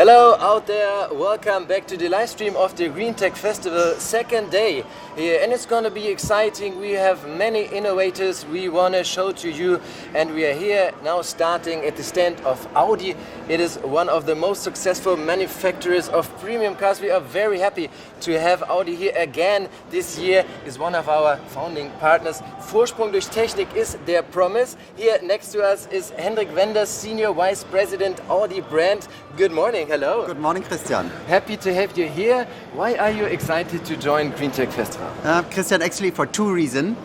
Hello out there, welcome back to the live stream of the GreenTech Festival, second day here, and it's gonna be exciting. We have many innovators we wanna show to you, and we are here now starting at the stand of Audi. It is one of the most successful manufacturers of premium cars. We are very happy to have Audi here again this year. Is one of our founding partners. Vorsprung durch Technik is their promise. Here next to us is Hendrik Wenders, Senior Vice President Audi brand. Good morning. Hello. Good morning, Christian. Happy to have you here. Why are you excited to join GreenTech Festival? Christian, actually for two reasons.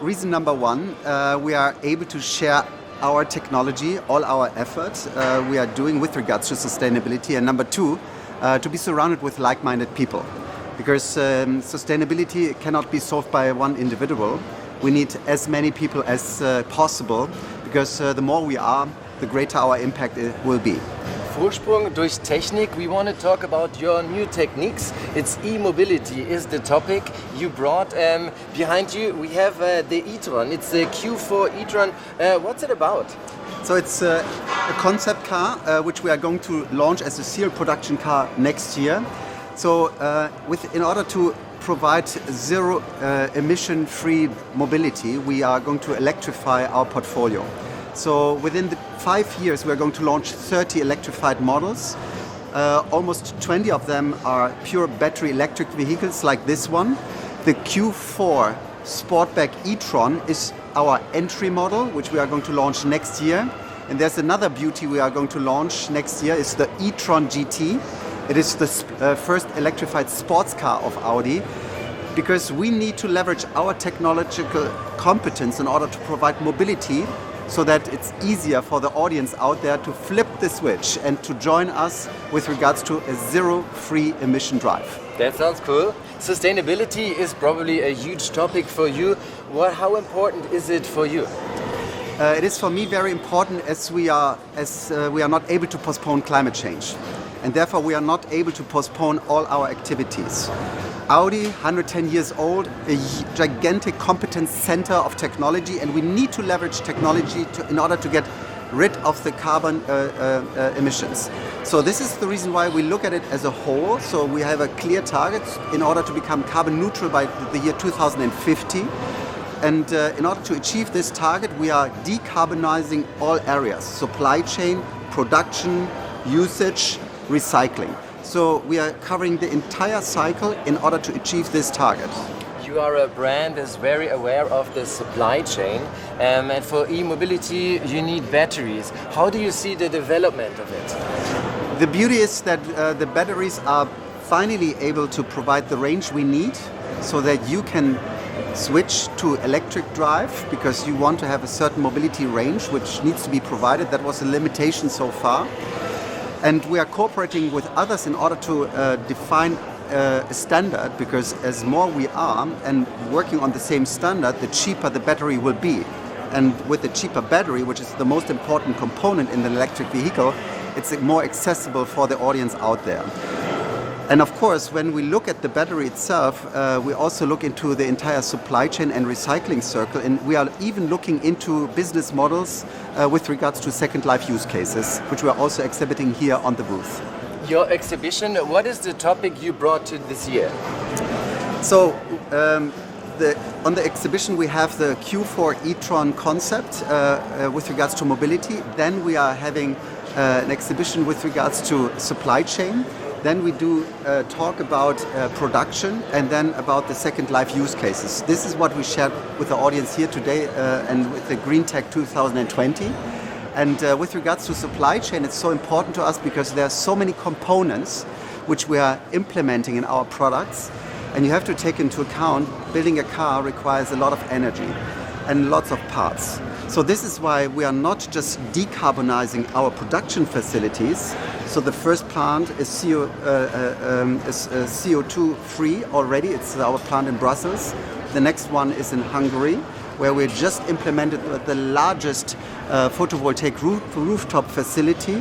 Reason number one, we are able to share our technology, all our efforts we are doing with regards to sustainability. And number two, to be surrounded with like-minded people. Because sustainability cannot be solved by one individual. We need as many people as possible, because the more we are, the greater our impact will be. Vorsprung durch Technik, we want to talk about your new techniques. It's e-mobility is the topic you brought. Behind you we have the etron. It's the Q4 etron. What's it about? So it's a concept car which we are going to launch as a serial production car next year. So in order to provide zero emission-free mobility, we are going to electrify our portfolio. So within the 5 years, we're going to launch 30 electrified models. Almost 20 of them are pure battery electric vehicles like this one. The Q4 Sportback e-tron is our entry model, which we are going to launch next year. And there's another beauty we are going to launch next year, is the e-tron GT. It is the first electrified sports car of Audi, because we need to leverage our technological competence in order to provide mobility, so that it's easier for the audience out there to flip the switch and to join us with regards to a zero-free emission drive. That sounds cool. Sustainability is probably a huge topic for you. How important is it for you? It is for me very important, as we are not able to postpone climate change, and therefore we are not able to postpone all our activities. Audi, 110 years old, a gigantic competence center of technology, and we need to leverage technology in order to get rid of the carbon emissions. So this is the reason why we look at it as a whole. So we have a clear target in order to become carbon neutral by the year 2050. And in order to achieve this target, we are decarbonizing all areas: supply chain, production, usage, recycling. So we are covering the entire cycle in order to achieve this target. You are a brand that is very aware of the supply chain, and for e-mobility you need batteries. How do you see the development of it? The beauty is that the batteries are finally able to provide the range we need, so that you can switch to electric drive, because you want to have a certain mobility range which needs to be provided. That was a limitation so far. And we are cooperating with others in order to define a standard, because as more we are and working on the same standard, the cheaper the battery will be. And with the cheaper battery, which is the most important component in an electric vehicle, it's more accessible for the audience out there. And of course, when we look at the battery itself, we also look into the entire supply chain and recycling circle, and we are even looking into business models with regards to second life use cases, which we are also exhibiting here on the booth. Your exhibition, what is the topic you brought to this year? So on the exhibition we have the Q4 e-tron concept with regards to mobility. Then we are having an exhibition with regards to supply chain. Then we do talk about production, and then about the second life use cases. This is what we shared with the audience here today and with the GreenTech 2020. And with regards to supply chain, it's so important to us because there are so many components which we are implementing in our products. And you have to take into account, building a car requires a lot of energy and lots of parts. So this is why we are not just decarbonizing our production facilities. So the first plant is CO2 free already. It's our plant in Brussels. The next one is in Hungary, where we just implemented the largest photovoltaic rooftop facility,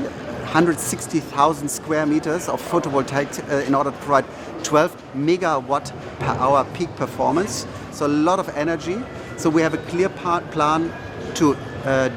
160,000 square meters of photovoltaic in order to provide 12 megawatt per hour peak performance. So a lot of energy. So we have a clear plan to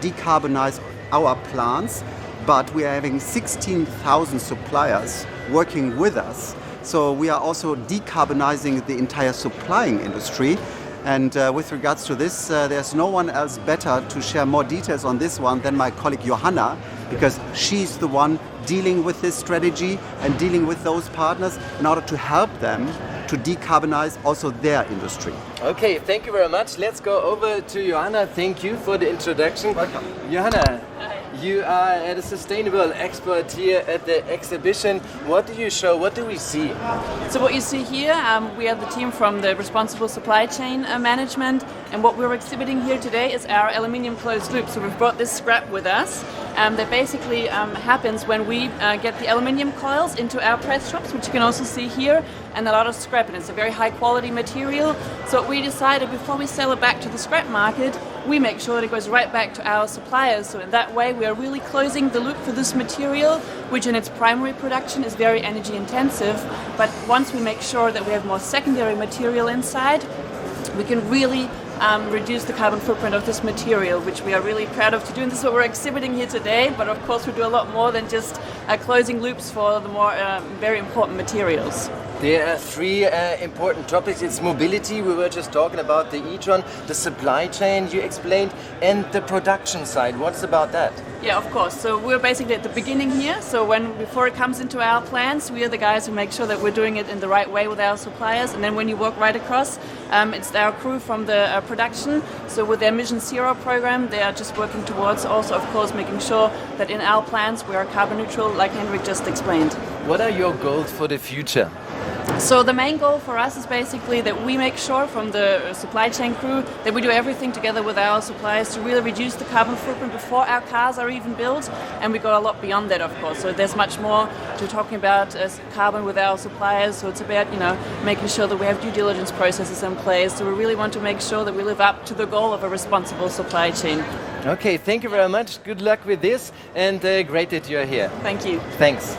decarbonize our plants. but we are having 16,000 suppliers working with us. So we are also decarbonizing the entire supplying industry. And with regards to this, there's no one else better to share more details on this one than my colleague Johanna, because she's the one dealing with this strategy and dealing with those partners in order to help them to decarbonize also their industry. Okay, thank you very much. Let's go over to Johanna. Thank you for the introduction. Welcome. Johanna, you are the sustainable expert here at the exhibition. What do you show? What do we see? So what you see here, we have the team from the Responsible Supply Chain Management, and what we're exhibiting here today is our aluminium closed loop. So we've brought this scrap with us. That basically happens when we get the aluminium coils into our press shops, which you can also see here, and a lot of scrap, and it's a very high quality material. So we decided before we sell it back to the scrap market, we make sure that it goes right back to our suppliers. So in that way we are really closing the loop for this material, which in its primary production is very energy intensive. But once we make sure that we have more secondary material inside, we can really reduce the carbon footprint of this material, which we are really proud of to do. And this is what we're exhibiting here today. But of course we do a lot more than just closing loops for the more very important materials. There are three important topics. It's mobility, we were just talking about the etron, the supply chain you explained, and the production side. What's about that? Yeah, of course. So we're basically at the beginning here. So before it comes into our plants, we are the guys who make sure that we're doing it in the right way with our suppliers. And then when you walk right across, it's our crew from the production. So with their Mission Zero program, they are just working towards also, of course, making sure that in our plants we are carbon neutral, like Henrik just explained. What are your goals for the future? So the main goal for us is basically that we make sure from the supply chain crew that we do everything together with our suppliers to really reduce the carbon footprint before our cars are even built, and we go a lot beyond that, of course. So there's much more to talking about carbon with our suppliers. So it's about making sure that we have due diligence processes in place. So we really want to make sure that we live up to the goal of a responsible supply chain. Okay, thank you very much. Good luck with this, and great that you're here. Thank you. Thanks.